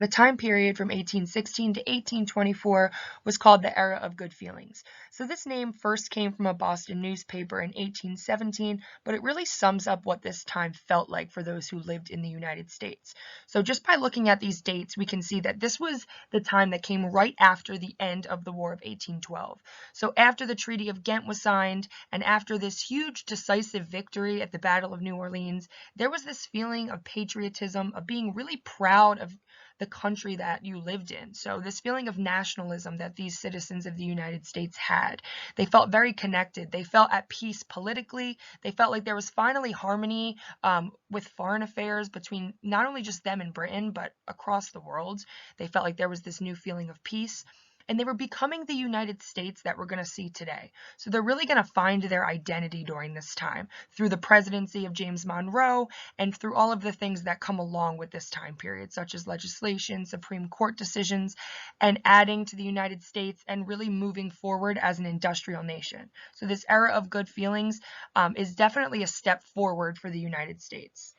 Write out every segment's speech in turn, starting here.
The time period from 1816 to 1824 was called the Era of Good Feelings. So this name first came from a Boston newspaper in 1817, but it really sums up what this time felt like for those who lived in the United States. So just by looking at these dates, we can see that this was the time that came right after the end of the War of 1812. So after the Treaty of Ghent was signed, and after this huge decisive victory at the Battle of New Orleans, there was this feeling of patriotism, of being really proud of the country that you lived in. So this feeling of nationalism that these citizens of the United States had, they felt very connected. They felt at peace politically. They felt like there was finally harmony with foreign affairs between not only just them and Britain, but across the world. They felt like there was this new feeling of peace. And they were becoming the United States that we're going to see today. So they're really going to find their identity during this time through the presidency of James Monroe and through all of the things that come along with this time period, such as legislation, Supreme Court decisions, and adding to the United States and really moving forward as an industrial nation. So this era of good feelings is definitely a step forward for the United States.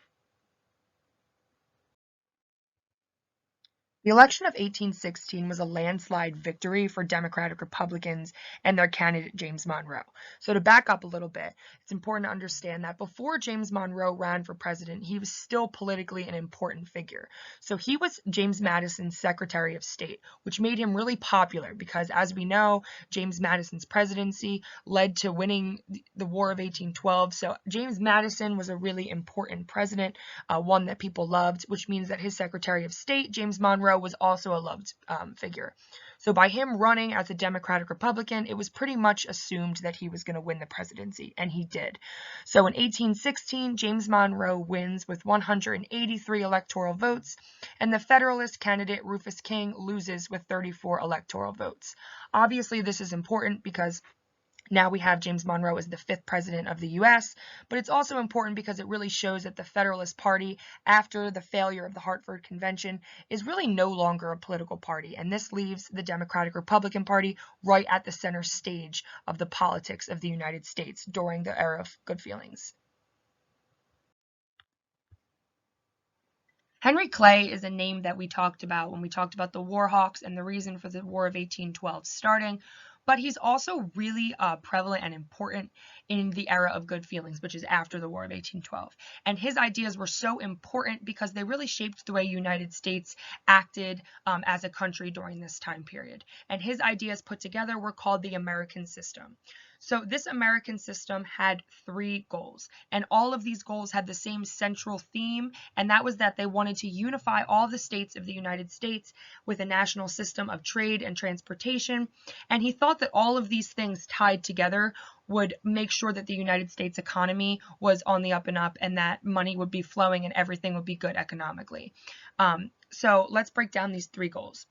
The election of 1816 was a landslide victory for Democratic Republicans and their candidate James Monroe. So to back up a little bit, it's important to understand that before James Monroe ran for president, he was still politically an important figure. So he was James Madison's Secretary of State, which made him really popular because, as we know, James Madison's presidency led to winning the War of 1812. So James Madison was a really important president, one that people loved, which means that his Secretary of State, James Monroe, was also a loved figure. So by him running as a Democratic Republican, it was pretty much assumed that he was going to win the presidency, and he did. So in 1816, James Monroe wins with 183 electoral votes, and the Federalist candidate Rufus King loses with 34 electoral votes. Obviously, this is important because now we have James Monroe as the 5th president of the U.S., but it's also important because it really shows that the Federalist Party, after the failure of the Hartford Convention, is really no longer a political party, and this leaves the Democratic Republican Party right at the center stage of the politics of the United States during the era of good feelings. Henry Clay is a name that we talked about when we talked about the War Hawks and the reason for the War of 1812 starting, but he's also really prevalent and important in the era of good feelings, which is after the War of 1812. And his ideas were so important because they really shaped the way United States acted as a country during this time period. And his ideas put together were called the American System. So this American system had 3 goals, and all of these goals had the same central theme, and that was that they wanted to unify all the states of the United States with a national system of trade and transportation, and he thought that all of these things tied together would make sure that the United States economy was on the up and up and that money would be flowing and everything would be good economically. So let's break down these 3 goals.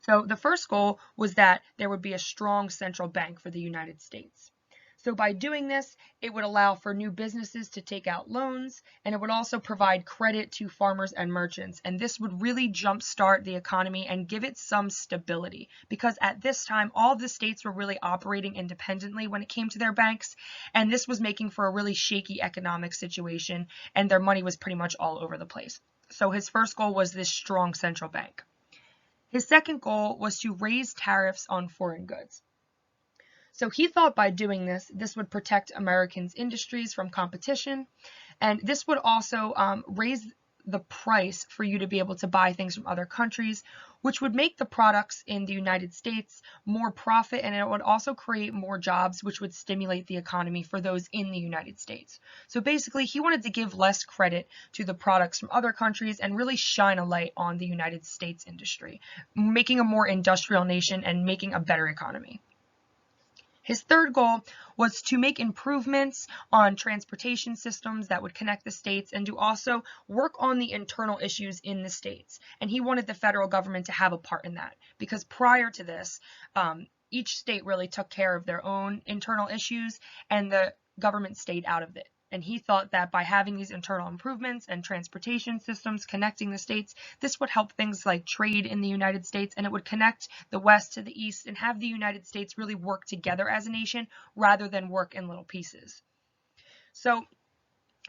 So the first goal was that there would be a strong central bank for the United States. So by doing this, it would allow for new businesses to take out loans, and it would also provide credit to farmers and merchants. And this would really jumpstart the economy and give it some stability, because at this time, all of the states were really operating independently when it came to their banks, and this was making for a really shaky economic situation, and their money was pretty much all over the place. So his first goal was this strong central bank. His second goal was to raise tariffs on foreign goods. So he thought by doing this, this would protect Americans' industries from competition, and this would also raise the price for you to be able to buy things from other countries, which would make the products in the United States more profit, and it would also create more jobs, which would stimulate the economy for those in the United States. So basically, he wanted to give less credit to the products from other countries and really shine a light on the United States industry, making a more industrial nation and making a better economy. His third goal was to make improvements on transportation systems that would connect the states and to also work on the internal issues in the states. And he wanted the federal government to have a part in that because prior to this, each state really took care of their own internal issues and the government stayed out of it. And he thought that by having these internal improvements and transportation systems connecting the states, this would help things like trade in the United States, and it would connect the West to the East and have the United States really work together as a nation rather than work in little pieces. So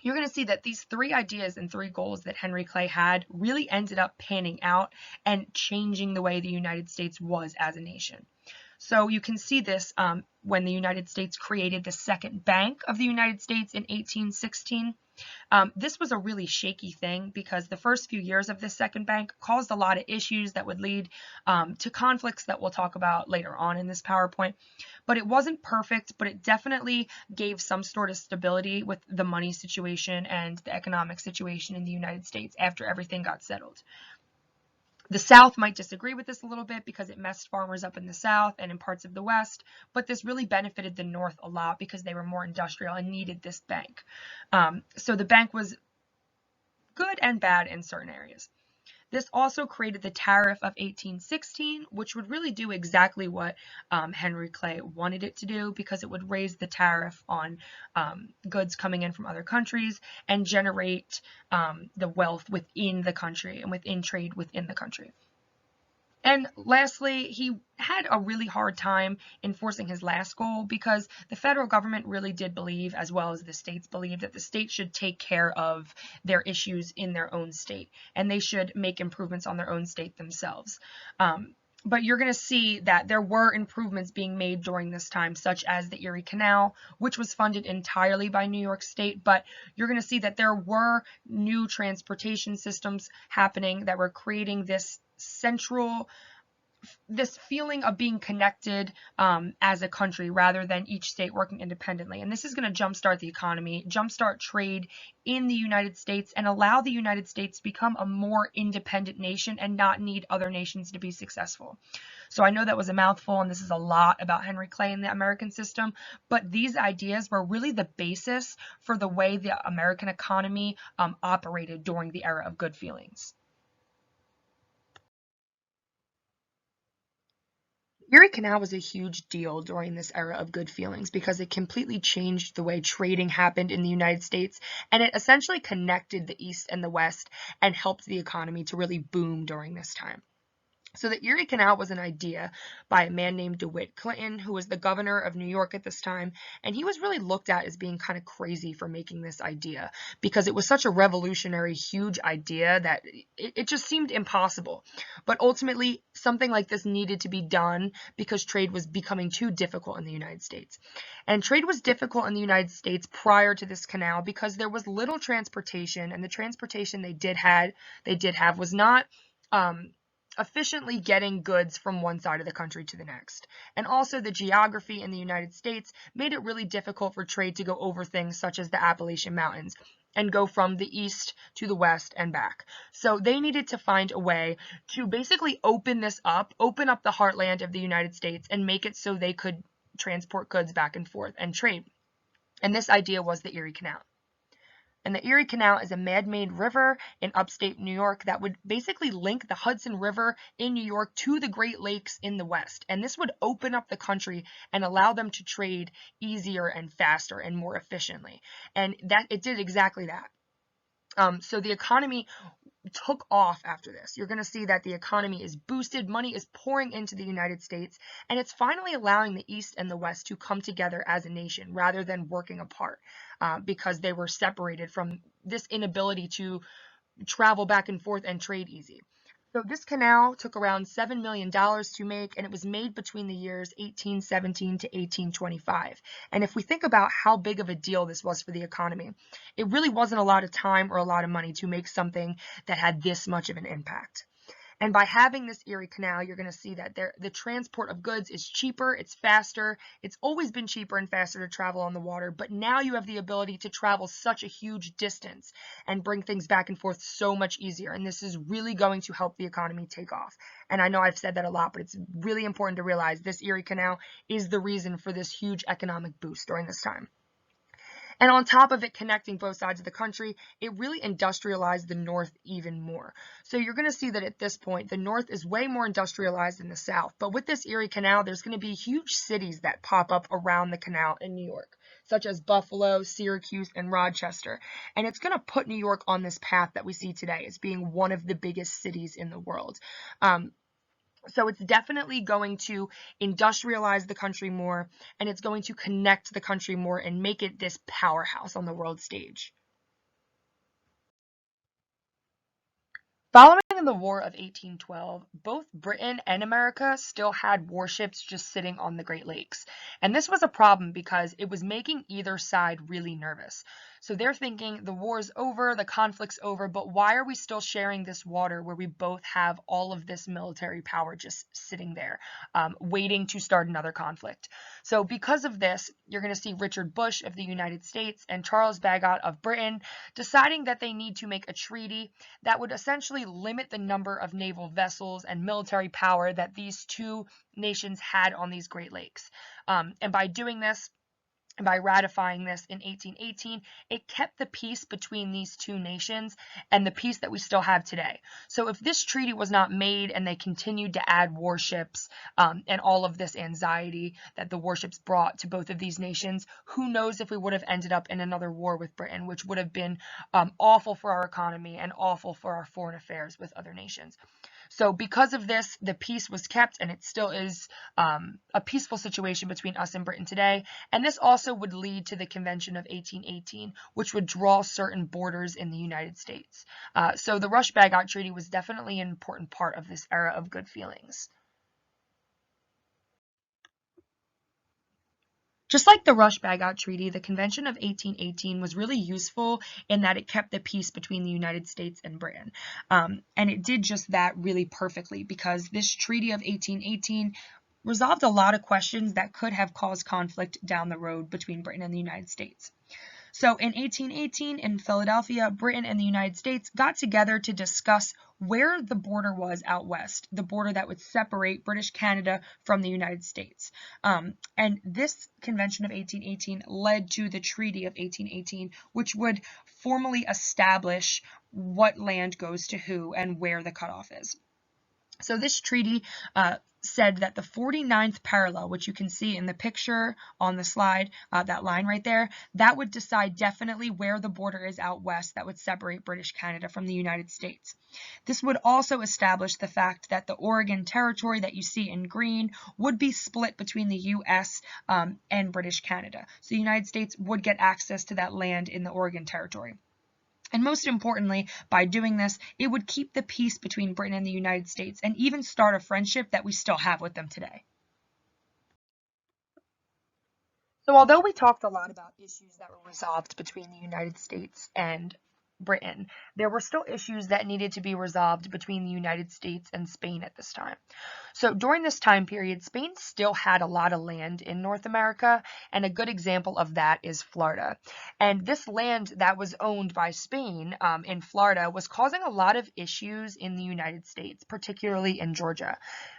you're going to see that these three ideas and three goals that Henry Clay had really ended up panning out and changing the way the United States was as a nation. So you can see this when the United States created the Second Bank of the United States in 1816. This was a really shaky thing because the first few years of this second bank caused a lot of issues that would lead to conflicts that we'll talk about later on in this PowerPoint. But it wasn't perfect, but it definitely gave some sort of stability with the money situation and the economic situation in the United States after everything got settled. The South might disagree with this a little bit because it messed farmers up in the South and in parts of the West, but this really benefited the North a lot because they were more industrial and needed this bank. So the bank was good and bad in certain areas. This also created the Tariff of 1816, which would really do exactly what Henry Clay wanted it to do, because it would raise the tariff on goods coming in from other countries and generate the wealth within the country and within trade within the country. And lastly, he had a really hard time enforcing his last goal because the federal government really did believe, as well as the states believed, that the states should take care of their issues in their own state and they should make improvements on their own state themselves. But you're going to see that there were improvements being made during this time, such as the Erie Canal, which was funded entirely by New York State. But you're going to see that there were new transportation systems happening that were creating this feeling of being connected as a country rather than each state working independently. And this is going to jumpstart the economy, jumpstart trade in the United States, and allow the United States to become a more independent nation and not need other nations to be successful. So I know that was a mouthful, and this is a lot about Henry Clay and the American system, but these ideas were really the basis for the way the American economy operated during the era of good feelings. Erie Canal was a huge deal during this era of good feelings because it completely changed the way trading happened in the United States, and it essentially connected the East and the West and helped the economy to really boom during this time. So the Erie Canal was an idea by a man named DeWitt Clinton, who was the governor of New York at this time, and he was really looked at as being kind of crazy for making this idea because it was such a revolutionary, huge idea that it just seemed impossible. But ultimately, something like this needed to be done because trade was becoming too difficult in the United States. And trade was difficult in the United States prior to this canal because there was little transportation, and the transportation they did have was not efficiently getting goods from one side of the country to the next. And also the geography in the United States made it really difficult for trade to go over things such as the Appalachian Mountains and go from the east to the west and back. So they needed to find a way to basically open the heartland of the United States and make it so they could transport goods back and forth and trade. And this idea was the Erie Canal. And the Erie Canal is a man-made river in upstate New York that would basically link the Hudson River in New York to the Great Lakes in the West. And this would open up the country and allow them to trade easier and faster and more efficiently. And that it did exactly that. So the economy took off after this. You're going to see that the economy is boosted, money is pouring into the United States, and it's finally allowing the East and the West to come together as a nation rather than working apart because they were separated from this inability to travel back and forth and trade easy. So this canal took around $7 million to make, and it was made between the years 1817 to 1825. And if we think about how big of a deal this was for the economy, it really wasn't a lot of time or a lot of money to make something that had this much of an impact. And by having this Erie Canal, you're going to see that the transport of goods is cheaper, it's faster. It's always been cheaper and faster to travel on the water, but now you have the ability to travel such a huge distance and bring things back and forth so much easier. And this is really going to help the economy take off. And I know I've said that a lot, but it's really important to realize this Erie Canal is the reason for this huge economic boost during this time. And on top of it connecting both sides of the country, it really industrialized the North even more. So you're going to see that at this point, the North is way more industrialized than the South. But with this Erie Canal, there's going to be huge cities that pop up around the canal in New York, such as Buffalo, Syracuse, and Rochester. And it's going to put New York on this path that we see today as being one of the biggest cities in the world. So it's definitely going to industrialize the country more, and it's going to connect the country more and make it this powerhouse on the world stage. Following the War of 1812, both Britain and America still had warships just sitting on the Great Lakes. And this was a problem because it was making either side really nervous. So they're thinking the war's over, the conflict's over, but why are we still sharing this water where we both have all of this military power just sitting there, waiting to start another conflict? So because of this, you're going to see Richard Bush of the United States and Charles Bagot of Britain deciding that they need to make a treaty that would essentially limit the number of naval vessels and military power that these two nations had on these Great Lakes. And by doing this, by ratifying this in 1818, it kept the peace between these two nations and the peace that we still have today. So if this treaty was not made and they continued to add warships and all of this anxiety that the warships brought to both of these nations, who knows if we would have ended up in another war with Britain, which would have been awful for our economy and awful for our foreign affairs with other nations. So because of this, the peace was kept, and it still is a peaceful situation between us and Britain today. And this also would lead to the Convention of 1818, which would draw certain borders in the United States. So the Rush-Bagot Treaty was definitely an important part of this era of good feelings. Just like the Rush-Bagot Treaty, the Convention of 1818 was really useful in that it kept the peace between the United States and Britain. And it did just that really perfectly because this Treaty of 1818 resolved a lot of questions that could have caused conflict down the road between Britain and the United States. So in 1818 in Philadelphia, Britain and the United States got together to discuss where the border was out west, the border that would separate British Canada from the United States. And this Convention of 1818 led to the Treaty of 1818, which would formally establish what land goes to who and where the cutoff is. So this treaty said that the 49th parallel, which you can see in the picture on the slide, that line right there, that would decide definitely where the border is out west that would separate British Canada from the United States. This would also establish the fact that the Oregon Territory that you see in green would be split between the U.S. And British Canada. So the United States would get access to that land in the Oregon Territory. And most importantly, by doing this, it would keep the peace between Britain and the United States and even start a friendship that we still have with them today. So although we talked a lot about issues that were resolved between the United States and Britain, there were still issues that needed to be resolved between the United States and Spain at this time. So during this time period, Spain still had a lot of land in North America, and a good example of that is Florida. And this land that was owned by Spain in Florida was causing a lot of issues in the United States, particularly in Georgia,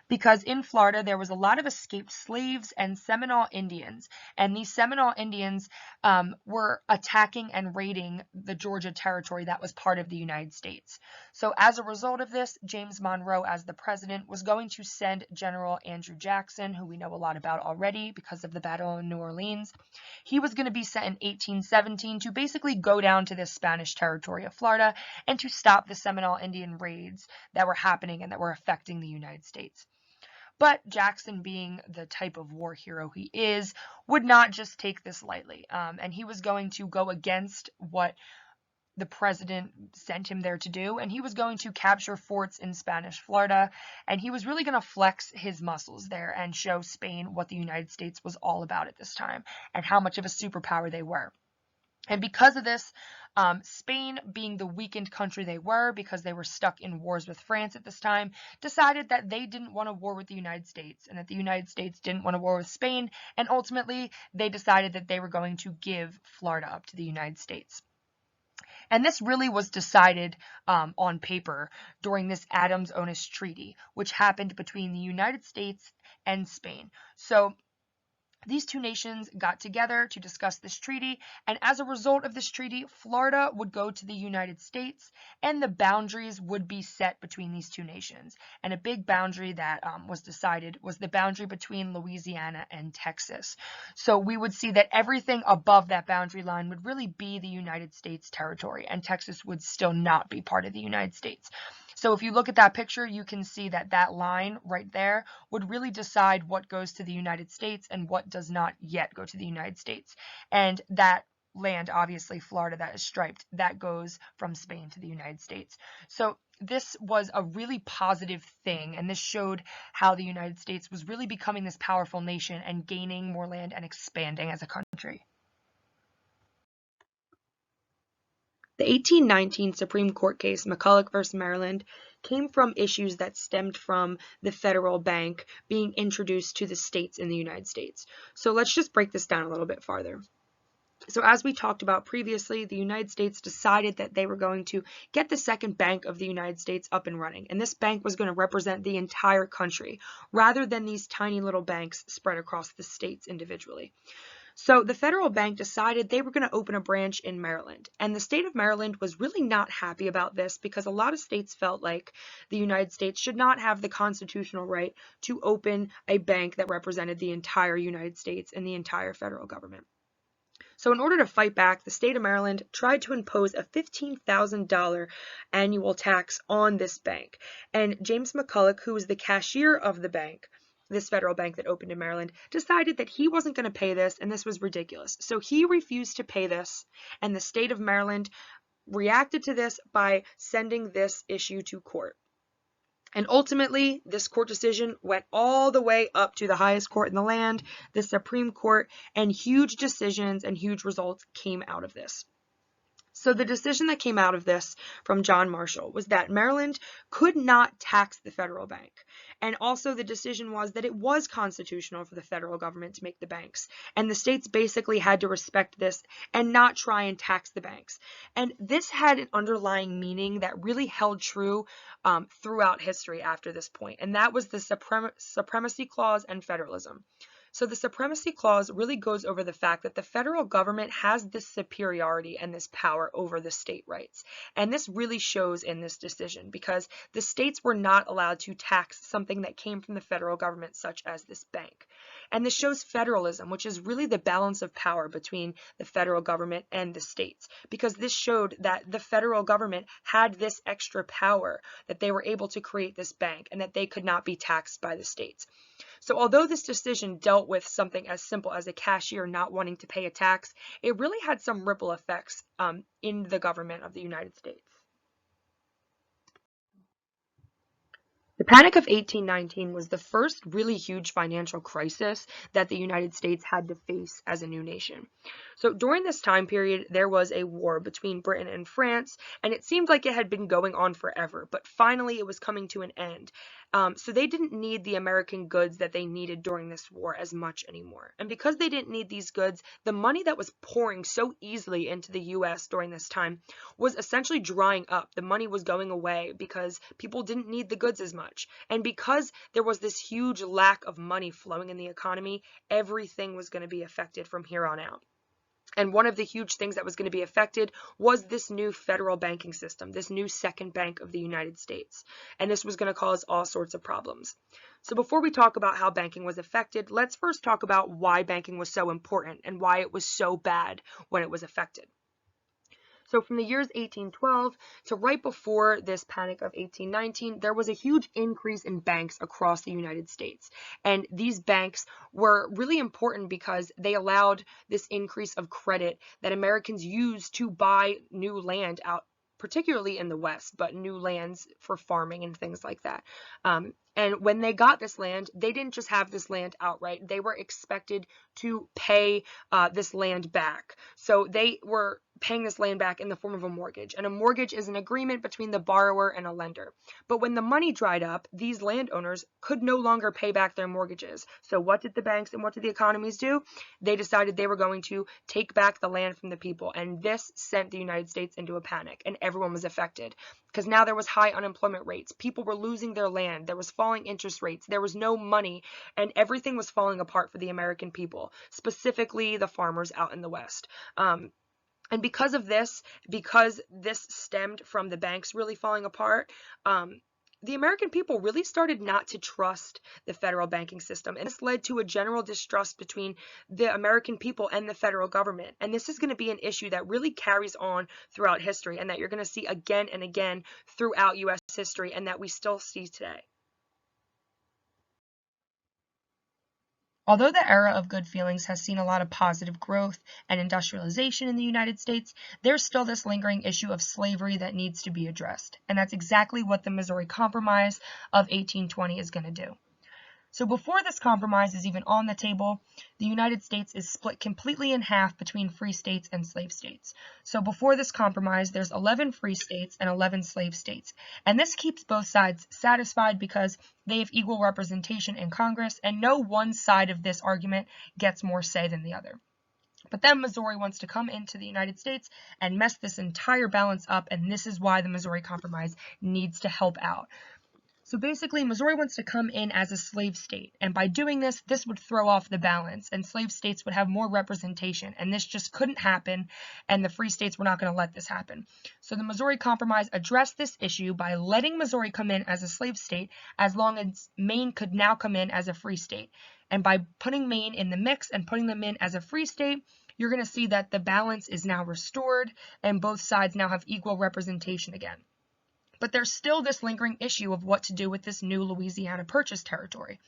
because in Florida there was a lot of escaped slaves and Seminole Indians, and these Seminole Indians were attacking and raiding the Georgia territory that was part of the United States. So as a result of this, James Monroe, as the president, was going to send General Andrew Jackson, who we know a lot about already because of the Battle of New Orleans. He was going to be sent in 1817 to basically go down to this Spanish territory of Florida and to stop the Seminole Indian raids that were happening and that were affecting the United States. But Jackson, being the type of war hero he is, would not just take this lightly. And he was going to go against what the president sent him there to do, and he was going to capture forts in Spanish Florida, and he was really going to flex his muscles there and show Spain what the United States was all about at this time and how much of a superpower they were. And because of this, Spain, being the weakened country they were because they were stuck in wars with France at this time, decided that they didn't want a war with the United States and that the United States didn't want a war with Spain, and ultimately they decided that they were going to give Florida up to the United States. And this really was decided on paper during this Adams-Onis Treaty, which happened between the United States and Spain. So these two nations got together to discuss this treaty, and as a result of this treaty, Florida would go to the United States, and the boundaries would be set between these two nations. And a big boundary that was decided was the boundary between Louisiana and Texas. So we would see that everything above that boundary line would really be the United States territory, and Texas would still not be part of the United States. So if you look at that picture, you can see that that line right there would really decide what goes to the United States and what does not yet go to the United States. And that land, obviously Florida, that is striped, that goes from Spain to the United States. So this was a really positive thing, and this showed how the United States was really becoming this powerful nation and gaining more land and expanding as a country. The 1819 Supreme Court case, McCulloch v. Maryland, came from issues that stemmed from the federal bank being introduced to the states in the United States. So let's just break this down a little bit farther. So as we talked about previously, the United States decided that they were going to get the second bank of the United States up and running. And this bank was going to represent the entire country rather than these tiny little banks spread across the states individually. So the federal bank decided they were going to open a branch in Maryland. And the state of Maryland was really not happy about this because a lot of states felt like the United States should not have the constitutional right to open a bank that represented the entire United States and the entire federal government. So in order to fight back, the state of Maryland tried to impose a $15,000 annual tax on this bank. And James McCulloch, who was the cashier of the bank, this federal bank that opened in Maryland, decided that he wasn't going to pay this, and this was ridiculous. So he refused to pay this, and the state of Maryland reacted to this by sending this issue to court. And ultimately, this court decision went all the way up to the highest court in the land, the Supreme Court, and huge decisions and huge results came out of this. So the decision that came out of this from John Marshall was that Maryland could not tax the federal bank. And also the decision was that it was constitutional for the federal government to make the banks. And the states basically had to respect this and not try and tax the banks. And this had an underlying meaning that really held true throughout history after this point. And that was the Supremacy Clause and federalism. So the Supremacy Clause really goes over the fact that the federal government has this superiority and this power over the state rights. And this really shows in this decision because the states were not allowed to tax something that came from the federal government, such as this bank. And this shows federalism, which is really the balance of power between the federal government and the states, because this showed that the federal government had this extra power, that they were able to create this bank and that they could not be taxed by the states. So although this decision dealt with something as simple as a cashier not wanting to pay a tax, it really had some ripple effects in the government of the United States. The Panic of 1819 was the first really huge financial crisis that the United States had to face as a new nation. So during this time period, there was a war between Britain and France, and it seemed like it had been going on forever, but finally it was coming to an end. So they didn't need the American goods that they needed during this war as much anymore. And because they didn't need these goods, the money that was pouring so easily into the US during this time was essentially drying up. The money was going away because people didn't need the goods as much. And because there was this huge lack of money flowing in the economy, everything was going to be affected from here on out. And one of the huge things that was going to be affected was this new federal banking system, this new second bank of the United States. And this was going to cause all sorts of problems. So before we talk about how banking was affected, let's first talk about why banking was so important and why it was so bad when it was affected. So from the years 1812 to right before this Panic of 1819, there was a huge increase in banks across the United States. And these banks were really important because they allowed this increase of credit that Americans used to buy new land out, particularly in the West, but new lands for farming and things like that. And when they got this land, they didn't just have this land outright. They were expected to pay this land back. So they were paying this land back in the form of a mortgage. And a mortgage is an agreement between the borrower and a lender. But when the money dried up, these landowners could no longer pay back their mortgages. So what did the banks and what did the economies do? They decided they were going to take back the land from the people. And this sent the United States into a panic, and everyone was affected. Because now there was high unemployment rates. People were losing their land. There was falling interest rates. There was no money, and everything was falling apart for the American people, specifically the farmers out in the West. And because of this, because this stemmed from the banks really falling apart, the American people really started not to trust the federal banking system. And this led to a general distrust between the American people and the federal government. And this is going to be an issue that really carries on throughout history and that you're going to see again and again throughout U.S. history and that we still see today. Although the era of good feelings has seen a lot of positive growth and industrialization in the United States, there's still this lingering issue of slavery that needs to be addressed. And that's exactly what the Missouri Compromise of 1820 is going to do. So before this compromise is even on the table, the United States is split completely in half between free states and slave states. So before this compromise, there's 11 free states and 11 slave states. And this keeps both sides satisfied because they have equal representation in Congress, and no one side of this argument gets more say than the other. But then Missouri wants to come into the United States and mess this entire balance up, and this is why the Missouri Compromise needs to help out. So basically, Missouri wants to come in as a slave state, and by doing this, this would throw off the balance, and slave states would have more representation, and this just couldn't happen, and the free states were not going to let this happen. So the Missouri Compromise addressed this issue by letting Missouri come in as a slave state, as long as Maine could now come in as a free state. And by putting Maine in the mix and putting them in as a free state, you're going to see that the balance is now restored, and both sides now have equal representation again. But there's still this lingering issue of what to do with this new Louisiana Purchase territory.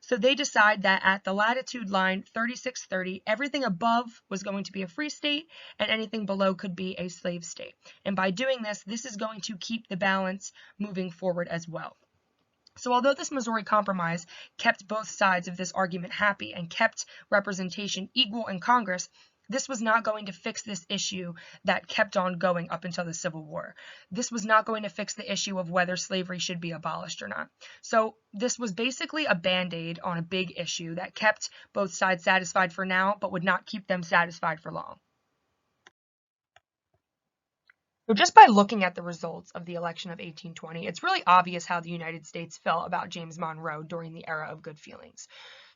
So they decide that at the latitude line 3630, everything above was going to be a free state and anything below could be a slave state. And by doing this, this is going to keep the balance moving forward as well. So although this Missouri Compromise kept both sides of this argument happy and kept representation equal in Congress, this was not going to fix this issue that kept on going up until the Civil War. This was not going to fix the issue of whether slavery should be abolished or not. So this was basically a band-aid on a big issue that kept both sides satisfied for now, but would not keep them satisfied for long. So just by looking at the results of the election of 1820, it's really obvious how the United States felt about James Monroe during the era of good feelings.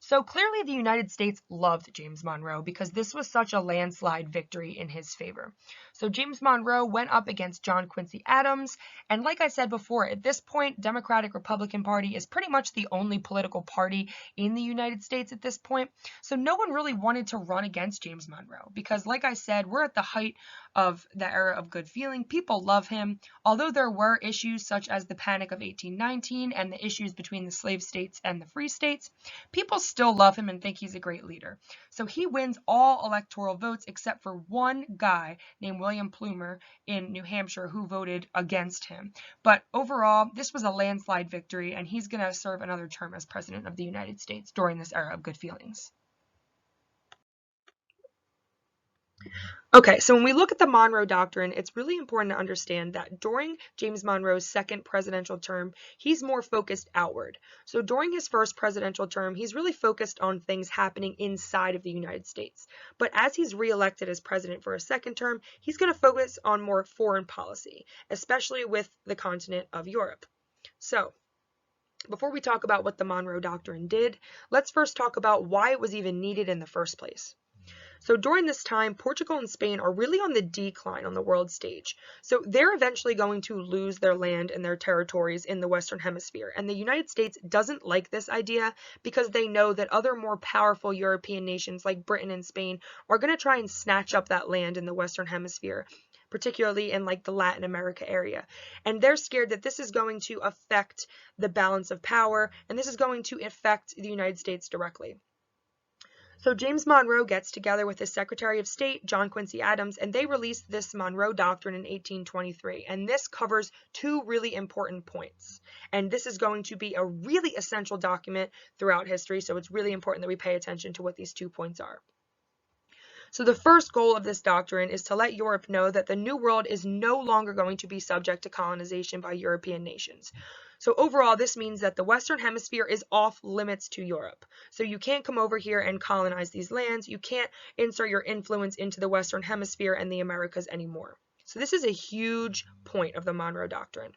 So clearly the United States loved James Monroe because this was such a landslide victory in his favor. So James Monroe went up against John Quincy Adams, and like I said before, at this point, Democratic-Republican Party is pretty much the only political party in the United States at this point. So no one really wanted to run against James Monroe because, like I said, we're at the height of the era of good feeling. People love him, although there were issues such as the Panic of 1819 and the issues between the slave states and the free states. People still love him and think he's a great leader. So he wins all electoral votes except for one guy named William Plumer in New Hampshire who voted against him. But overall, this was a landslide victory, and he's going to serve another term as President of the United States during this era of good feelings. Okay, so when we look at the Monroe Doctrine, it's really important to understand that during James Monroe's second presidential term, he's more focused outward. So during his first presidential term, he's really focused on things happening inside of the United States. But as he's reelected as president for a second term, he's going to focus on more foreign policy, especially with the continent of Europe. So before we talk about what the Monroe Doctrine did, let's first talk about why it was even needed in the first place. So during this time, Portugal and Spain are really on the decline on the world stage. So they're eventually going to lose their land and their territories in the Western Hemisphere. And the United States doesn't like this idea because they know that other more powerful European nations like Britain and Spain are going to try and snatch up that land in the Western Hemisphere, particularly in like the Latin America area. And they're scared that this is going to affect the balance of power, and this is going to affect the United States directly. So James Monroe gets together with his Secretary of State, John Quincy Adams, and they released this Monroe Doctrine in 1823. And this covers two really important points. And this is going to be a really essential document throughout history, so it's really important that we pay attention to what these 2 points are. So the first goal of this doctrine is to let Europe know that the New World is no longer going to be subject to colonization by European nations. So overall, this means that the Western Hemisphere is off limits to Europe. So you can't come over here and colonize these lands. You can't insert your influence into the Western Hemisphere and the Americas anymore. So this is a huge point of the Monroe Doctrine.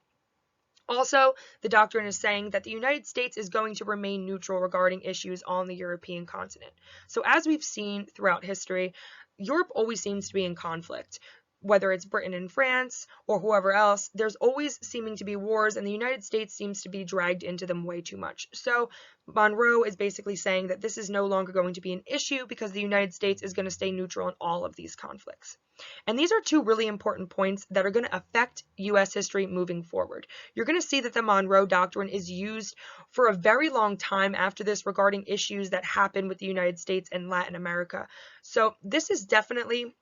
Also, the doctrine is saying that the United States is going to remain neutral regarding issues on the European continent. So as we've seen throughout history, Europe always seems to be in conflict. whether it's Britain and France or whoever else, there's always seeming to be wars, and the United States seems to be dragged into them way too much. So Monroe is basically saying that this is no longer going to be an issue because the United States is going to stay neutral in all of these conflicts. And these are two really important points that are going to affect U.S. history moving forward. You're going to see that the Monroe Doctrine is used for a very long time after this regarding issues that happen with the United States and Latin America. So this is definitely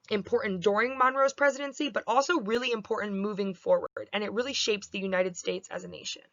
important during Monroe's presidency, but also really important moving forward, and it really shapes the United States as a nation.